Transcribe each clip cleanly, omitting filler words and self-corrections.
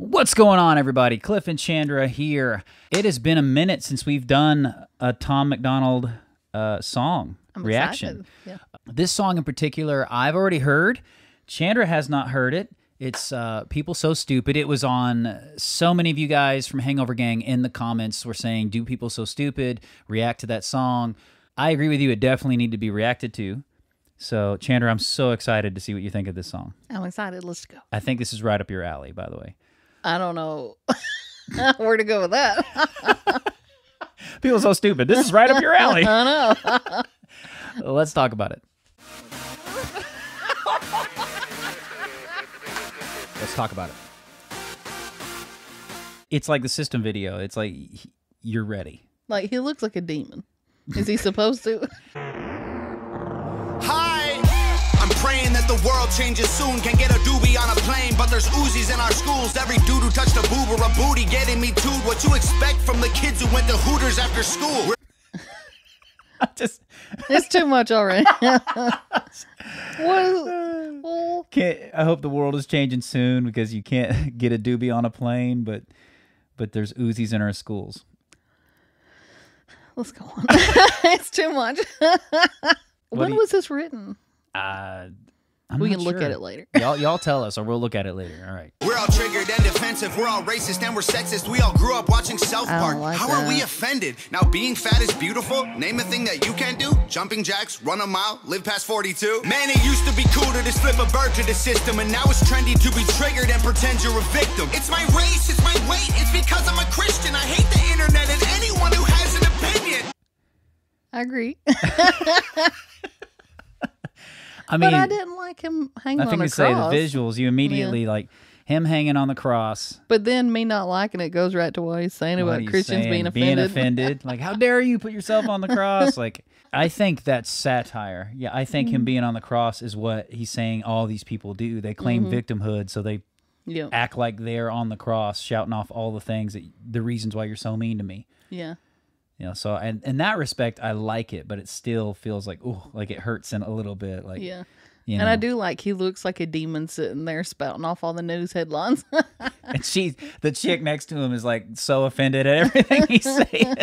What's going on, everybody? Cliff and Chandra here. It has been a minute since we've done a Tom MacDonald song reaction. Yeah. This song in particular, I've already heard. Chandra has not heard it. It's People So Stupid. It was on so many of you guys from Hangover Gang in the comments were saying, do People So Stupid, react to that song. I agree with you. It definitely need to be reacted to. So, Chandra, I'm so excited to see what you think of this song. I'm excited. Let's go. I think this is right up your alley, by the way. I don't know where to go with that. People So Stupid. This is right up your alley. I know. Let's talk about it. Let's talk about it. It's like the System video. It's like, you're ready. Like, he looks like a demon. Is he supposed to? Praying that the world changes soon. Can get a doobie on a plane, but there's Uzis in our schools. Every dude who touched a boob or a booty getting me too. What you expect from the kids who went to Hooters after school? It's too much already. I hope the world is changing soon because you can't get a doobie on a plane, but there's Uzis in our schools. Let's go on. It's too much. When was this written? We can look at it later. Y'all tell us, or we'll look at it later. All right. We're all triggered and defensive. We're all racist and we're sexist. We all grew up watching South Park. How are we offended? Now being fat is beautiful. Name a thing that you can't do. Jumping jacks, run a mile, live past 42. Man, it used to be cool to just flip a bird to the system, and now it's trendy to be triggered and pretend you're a victim. It's my race, it's my weight. It's because I'm a Christian. I hate the internet and anyone who has an opinion. I agree. I mean, but I didn't like him hanging on the cross. I think to say the visuals, you immediately like him hanging on the cross. But then me not liking it goes right to what he's saying about Christians being offended. Like, how dare you put yourself on the cross? Like, I think that's satire. Yeah, I think him being on the cross is what he's saying all these people do. They claim victimhood, so they act like they're on the cross, shouting off all the things, the reasons why you're so mean to me. Yeah. You know, so and in that respect, I like it, but it still feels like, ooh, like it hurts in a little bit. Like, yeah. You know. And I do like he looks like a demon sitting there spouting off all the news headlines. And the chick next to him is like so offended at everything he's saying.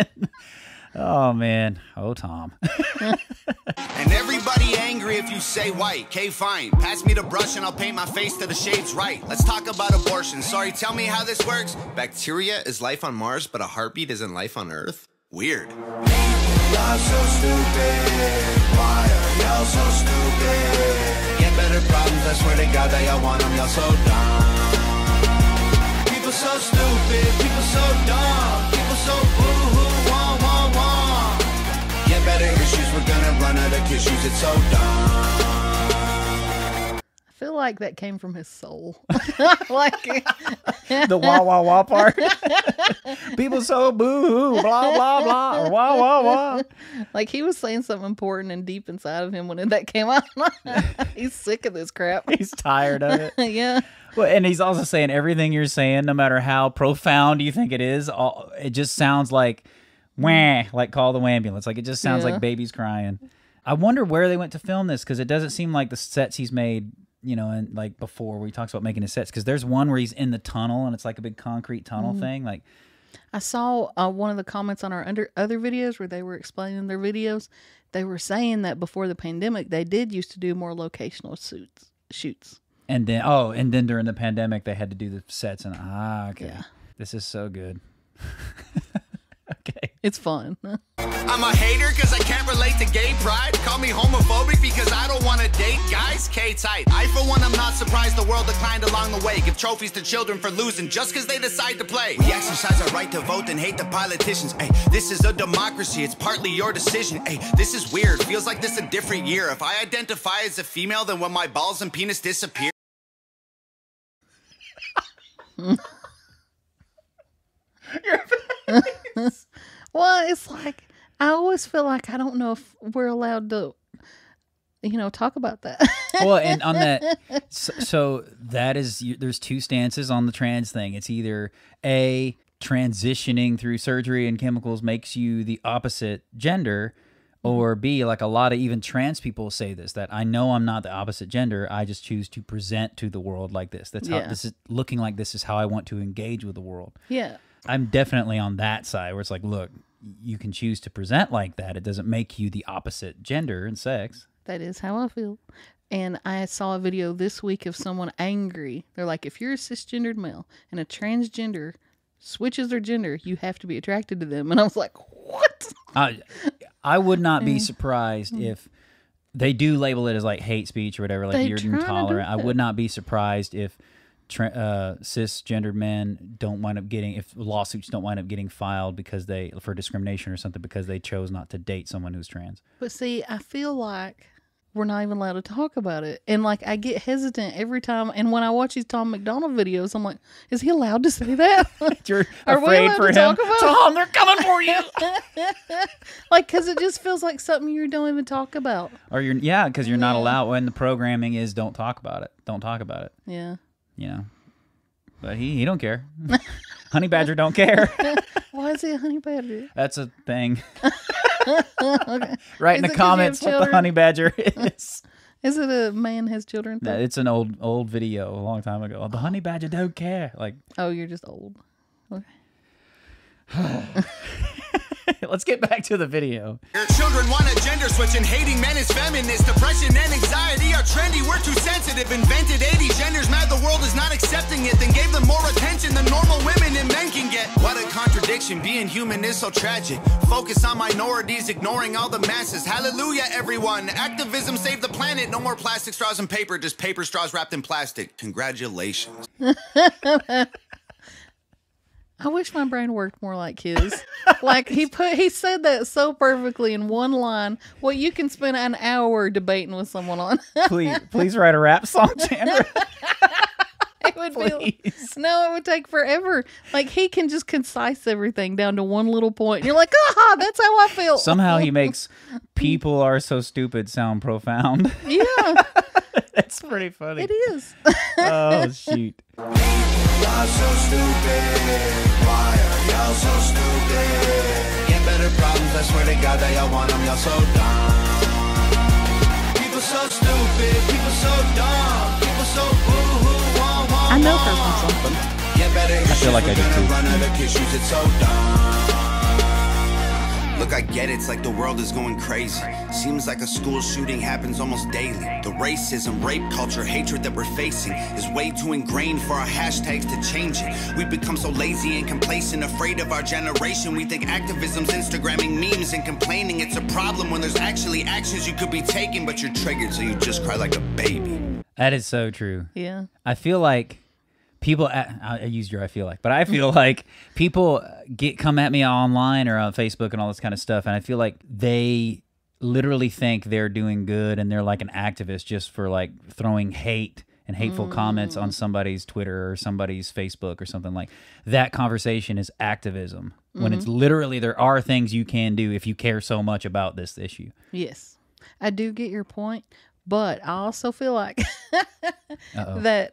Oh man, oh Tom. And everybody angry if you say white. Okay, fine. Pass me the brush and I'll paint my face to the shades right. Let's talk about abortion. Sorry, tell me how this works. Bacteria is life on Mars, but a heartbeat isn't life on Earth. Weird. Y'all so stupid. Why are y'all so stupid? Get better problems, I swear to God that y'all want them. Y'all so dumb. People so stupid. People so dumb. People so boo-hoo, wah, wah, wah. Get better issues, we're gonna run out of tissues. It's so dumb. I feel like that came from his soul. Like the wah wah wah part. People so boo-hoo, blah blah blah, or wah wah wah. Like he was saying something important and deep inside of him when that came out. He's sick of this crap. He's tired of it. Yeah. Well, and he's also saying everything you're saying, no matter how profound you think it is, it just sounds like wah, like call the ambulance. Like it just sounds like babies crying. I wonder where they went to film this because it doesn't seem like the sets he's made. You know, and like before where he talks about making his sets, because there's one where he's in the tunnel and it's like a big concrete tunnel thing. Like, I saw one of the comments on our other videos where they were explaining their videos. They were saying that before the pandemic, they did used to do more locational shoots. And then during the pandemic, they had to do the sets. And okay, yeah. This is so good. Okay, it's fun. I'm a hater because I can't relate to gay pride. Call me homophobic because I don't want to date guys. K-tight. I, for one, I'm not surprised the world declined along the way. Give trophies to children for losing just because they decide to play. We exercise our right to vote and hate the politicians. Ay, this is a democracy. It's partly your decision. Ay, this is weird. Feels like this a different year. If I identify as a female, then when my balls and penis disappear. Well, it's like I always feel like I don't know if we're allowed to, talk about that. Well, and on that, so that is, there's two stances on the trans thing. It's either A, transitioning through surgery and chemicals makes you the opposite gender, Or B, like a lot of even trans people say this, that I know I'm not the opposite gender. I just choose to present to the world like this. That's how this is looking like this is how I want to engage with the world. Yeah. I'm definitely on that side where it's like, look, you can choose to present like that. It doesn't make you the opposite gender and sex. That is how I feel. And I saw a video this week of someone angry. They're like, if you're a cisgendered male and a transgender switches their gender, you have to be attracted to them. And I was like, what? I would not be surprised if they do label it as like hate speech or whatever, like you're intolerant. I would not be surprised if cisgendered men don't wind up getting, if lawsuits don't wind up getting filed because for discrimination or something because they chose not to date someone who's trans. But see, I feel like we're not even allowed to talk about it. And like, I get hesitant every time. And when I watch these Tom MacDonald videos, I'm like, is he allowed to say that? You're afraid for him. Tom, they're coming for you. Like, because it just feels like something you don't even talk about. Or because you're not allowed when the programming is don't talk about it. Don't talk about it. Yeah. You know, but he don't care. Honey badger don't care. Why is he a honey badger? That's a thing. Okay. Write in the comments what the honey badger is. Is it a man has children thing? No, it's an old video a long time ago. The honey badger don't care. Like, oh, you're just old. Okay. Let's get back to the video. Your children want a gender switch and hating men is feminist. Depression and anxiety are trendy. We're too sensitive. Invented 80 genders. Mad the world is not accepting it. Then gave them more attention than normal women and men can get. What a contradiction. Being human is so tragic. Focus on minorities, ignoring all the masses. Hallelujah, everyone. Activism saved the planet. No more plastic straws and paper. Just paper straws wrapped in plastic. Congratulations. I wish my brain worked more like his. Like he said that so perfectly in one line. Well, you can spend an hour debating with someone on. please write a rap song, Chandra. It would be no, it would take forever. Like he can just concise everything down to one little point. And you're like, aha, that's how I feel. Somehow he makes people are so stupid sound profound. Yeah. It's pretty funny. It is. Oh shoot. Y'all so stupid. Why are y'all so stupid? Get better problems, I swear to God that y'all want them. Y'all so dumb. People so stupid. People so dumb. People so boo-hoo. I know her from something. I feel like I do too. Run out of tissues, it's so dumb. Look, I get it, it's like the world is going crazy. Seems like a school shooting happens almost daily. The racism, rape culture, hatred that we're facing is way too ingrained for our hashtags to change it. We've become so lazy and complacent, afraid of our generation. We think activism's Instagramming memes and complaining. It's a problem when there's actually actions you could be taking, but you're triggered, so you just cry like a baby. That is so true. Yeah. I feel like people, I used your I feel like, but I feel like people come at me online or on Facebook and all this kind of stuff, and I feel like they literally think they're doing good and they're like an activist just for like throwing hate and hateful comments on somebody's Twitter or somebody's Facebook or something. Like that conversation is activism when it's literally there are things you can do if you care so much about this issue. Yes. I do get your point, but I also feel like that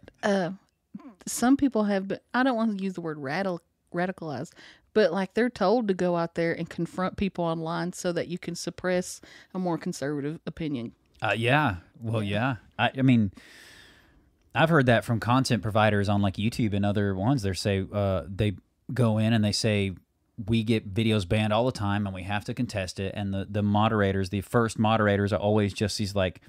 some people have been, I don't want to use the word radicalized, but like they're told to go out there and confront people online so that you can suppress a more conservative opinion. Yeah. Well, yeah. I mean, I've heard that from content providers on like YouTube and other ones. They go in and they say, we get videos banned all the time and we have to contest it. And the moderators, the first moderators are always just these like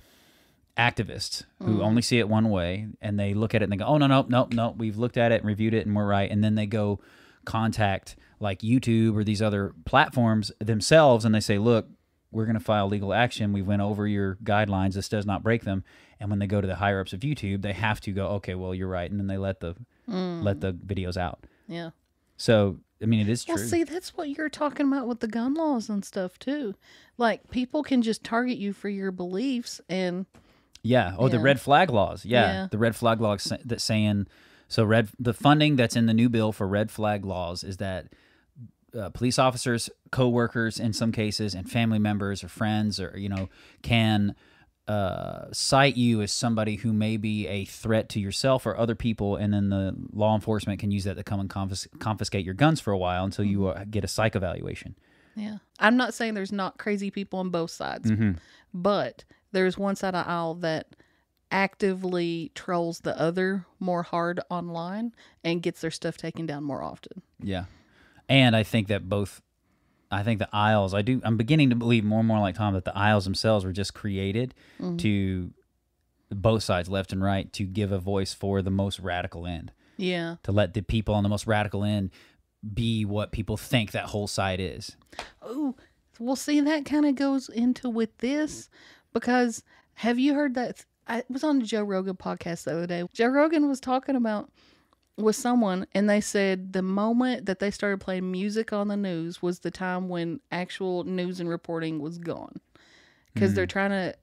activists who only see it one way, and they look at it and they go, oh, no, we've looked at it and reviewed it and we're right. And then they go contact like YouTube or these other platforms themselves and they say, look, we're going to file legal action. We went over your guidelines. This does not break them. And when they go to the higher ups of YouTube, they have to go, okay, well, you're right. And then they let the videos out. Yeah. So, I mean, it is true. Well, see, that's what you're talking about with the gun laws and stuff too. Like people can just target you for your beliefs and yeah. Oh, the red flag laws. Yeah. The red flag laws that's saying, so the funding that's in the new bill for red flag laws is that police officers, co-workers in some cases, and family members or friends or, can cite you as somebody who may be a threat to yourself or other people, and then the law enforcement can use that to come and confiscate your guns for a while until you get a psych evaluation. Yeah. I'm not saying there's not crazy people on both sides, but there's one side of the aisle that actively trolls the other more hard online and gets their stuff taken down more often. Yeah. And I think that the aisles, I'm beginning to believe more and more like Tom that the aisles themselves were just created to both sides, left and right, to give a voice for the most radical end. Yeah. To let the people on the most radical end be what people think that whole side is. Oh, well, see, that kind of goes into with this, because have you heard that? I was on the Joe Rogan podcast the other day. Joe Rogan was talking about with someone, and they said the moment that they started playing music on the news was the time when actual news and reporting was gone. Because they're trying to,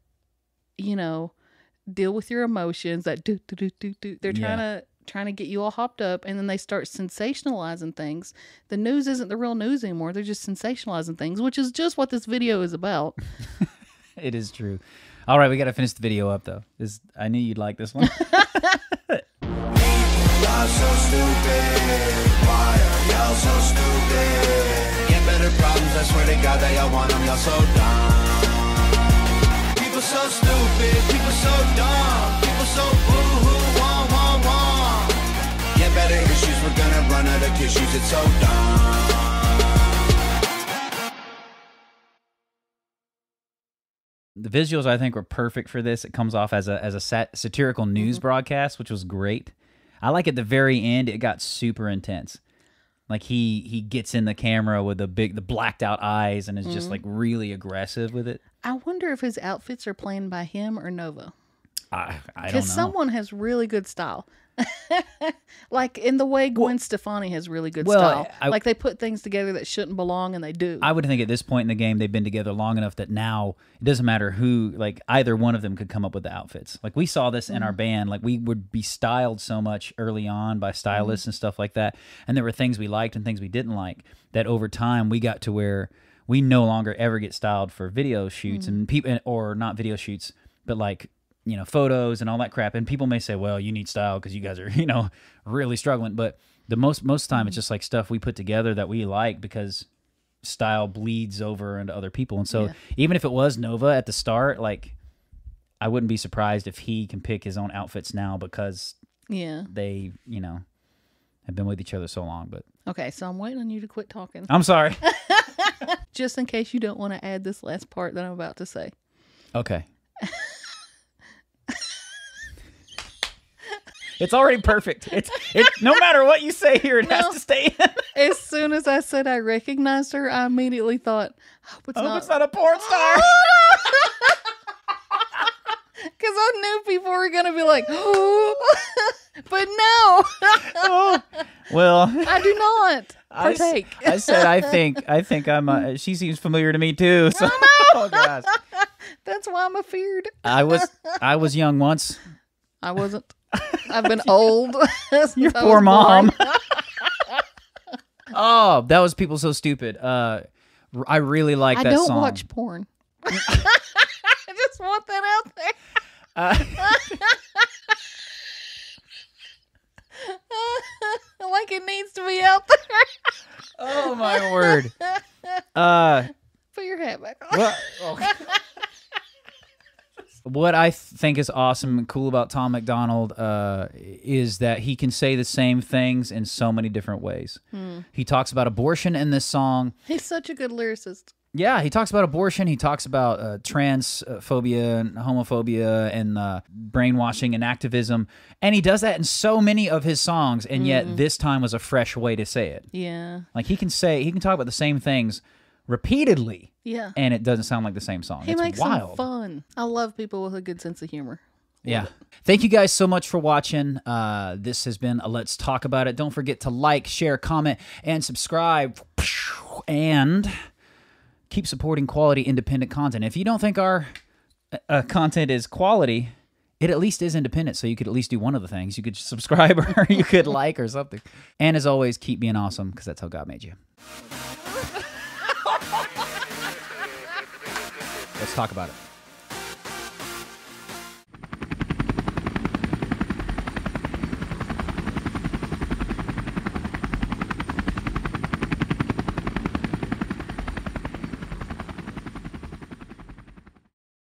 deal with your emotions. That They're trying to get you all hopped up, and then they start sensationalizing things. The news isn't the real news anymore. They're just sensationalizing things, which is just what this video is about. It is true. All right, we got to finish the video up, though. I knew you'd like this one. Y'all so stupid. Why are y'all so stupid? Get better problems, I swear to God that y'all want them. Y'all so dumb. People so stupid. People so dumb. People so boo-hoo, wah, wah, wah. Get better issues, we're gonna run out of tissues. It's so dumb. The visuals, I think, were perfect for this. It comes off as a satirical news broadcast, which was great. I like at the very end, it got super intense. Like he gets in the camera with the blacked out eyes and is just like really aggressive with it. I wonder if his outfits are planned by him or Nova. I don't know. Because someone has really good style. Like in the way Gwen Stefani has really good style. Like they put things together that shouldn't belong, and they do. I would think at this point in the game, they've been together long enough that now it doesn't matter who, like either one of them could come up with the outfits. Like we saw this in our band. Like we would be styled so much early on by stylists and stuff like that. And there were things we liked and things we didn't like that over time we got to where we no longer ever get styled for video shoots and people, or not video shoots, but like, photos and all that crap. And people may say, well, you need style because you guys are, really struggling. But the most time it's just like stuff we put together that we like because style bleeds over into other people. And so even if it was Nova at the start, like I wouldn't be surprised if he can pick his own outfits now because they, have been with each other so long. But okay, so I'm waiting on you to quit talking. I'm sorry. Just in case you don't want to add this last part that I'm about to say. Okay. It's already perfect. It's no matter what you say here, it has to stay in. As soon as I said I recognized her, I immediately thought, I hope it's not a porn star. Because I knew people were going to be like, oh. But no. Well, I do not partake. I said I think I'm she seems familiar to me too. So. Oh gosh. That's why I'm afeared. I was young once. I wasn't. I've been old. Your poor mom. Oh, that was People So Stupid. I really like that song. I don't watch porn. I just want that out there. Like it needs to be out there. Oh my word. Put your hat back on. Well, okay. What I think is awesome and cool about Tom MacDonald is that he can say the same things in so many different ways. He talks about abortion in this song. He's such a good lyricist. Yeah, he talks about abortion. He talks about transphobia and homophobia and brainwashing and activism. And he does that in so many of his songs, and yet this time was a fresh way to say it. Yeah. Like he can talk about the same things repeatedly. Yeah. And it doesn't sound like the same song. He makes wild. them fun. I love people with a good sense of humor. Yeah. Thank you guys so much for watching. This has been a Let's Talk About It. Don't forget to like, share, comment, and subscribe. And keep supporting quality independent content. If you don't think our content is quality, it at least is independent, so you could at least do one of the things. You could subscribe or you could like or something. And as always, keep being awesome because that's how God made you. Let's talk about it.